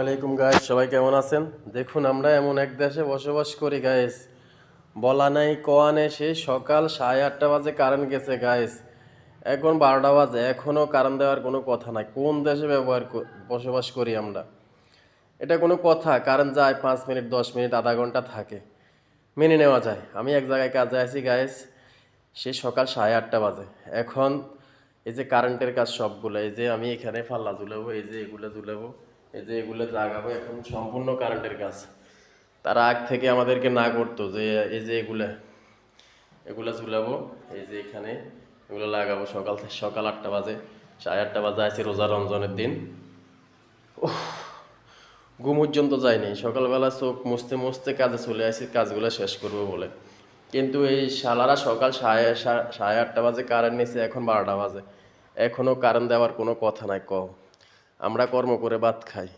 আলাইকুম গাইস, সবাই কেমন আছেন? দেখুন, আমরা এমন এক দেশে বসবাস করি গাইস, বলা নাই কওয়া নেই। সেই সকাল 8:30 বাজে কারেন্ট গেছে গাইস, এখন 12টা বাজে, এখনও কারেন্ট দেওয়ার কোনো কথা নাই। কোন দেশে বসবাস করি আমরা? এটা কোনো কথা? কারেন্ট যায় 5 মিনিট, 10 মিনিট, আধা ঘন্টা থাকে, মেনে নেওয়া যায়। আমি এক জায়গায় কাজে আছি গাইস, সে সকাল 8:30 বাজে। এখন এই যে কারেন্টের কাজ সবগুলো, এই যে আমি এখানে ফাল্লা ঝুলাবো, এই যে এগুলো ঝুলাবো, এই যে এগুলো লাগাবো, এখন সম্পূর্ণ কারেন্টের কাজ। তারা আগ থেকে আমাদেরকে না করতো যে এই যে এগুলো ঝুলাবো, এই যে এখানে এগুলো লাগাবো। সকাল 8টা বাজে, 8:30 বাজে আছে, রোজা রমজানের দিন। ঘুম পর্যন্ত যায়নি, সকালবেলা চোখ মুছতে মুছতে কাজে চলে আসি, কাজগুলো শেষ করবো বলে। কিন্তু এই শালারা সকাল 8:30 বাজে কারেন্ট নিছে, এখন 12টা বাজে, এখনও কারেন্ট দেওয়ার কোনো কথা নাই। আমরা কর্ম করে ভাত খাই।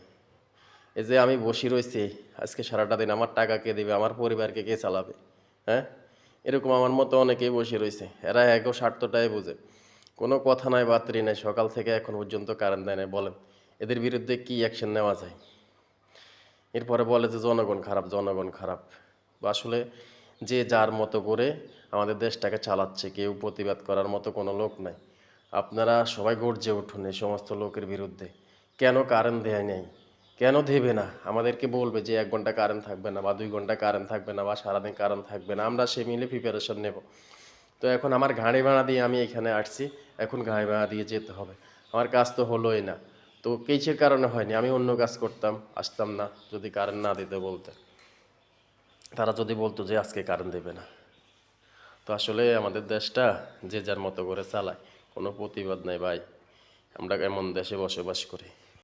এই যে আমি বসে রয়েছি আজকে সারাটা দিন, আমার টাকা কে দেবে? আমার পরিবারকে কে চালাবে? হ্যাঁ, এরকম আমার মতো অনেকেই বসে রয়েছে, এরা একও স্বার্থটাই বুঝে। কোনো কথা নাই, বাতরি নাই, সকাল থেকে এখন পর্যন্ত কারেন্ট দেয় নাই। বলেন এদের বিরুদ্ধে কি অ্যাকশন নেওয়া যায়? এরপরে বলে যে জনগণ খারাপ, জনগণ খারাপ। আসলে যে যার মতো করে আমাদের দেশটাকে চালাচ্ছে, কেউ প্রতিবাদ করার মতো কোনো লোক নাই। আপনারা সবাই গর্জে উঠুন এই সমস্ত লোকের বিরুদ্ধে। কেন কারেন্ট দেয় নাই? কেন দেবে না? আমাদেরকে বলবে যে 1 ঘন্টা কারেন্ট থাকবে না, বা 2 ঘন্টা কারেন্ট থাকবে না, বা সারাদিন কারেন্ট থাকবে না, আমরা সে মিলে প্রিপারেশন নেব। তো এখন আমার গাড়ি ভাড়া দিয়ে আমি এখানে আসছি, এখন গাড়ি ভাড়া দিয়ে যেতে হবে। আমার কাজ তো হলোই না। তো কিসের কারণে হয়নি? আমি অন্য কাজ করতাম, আসতাম না যদি কারেন্ট না দিতে বলতে। তারা যদি বলতো যে আজকে কারেন্ট দেবে না। তো আসলে আমাদের দেশটা যে যার মতো করে চালায়, কোনো প্রতিবাদ নাই ভাই। আমরা এমন দেশে বসবাস করি।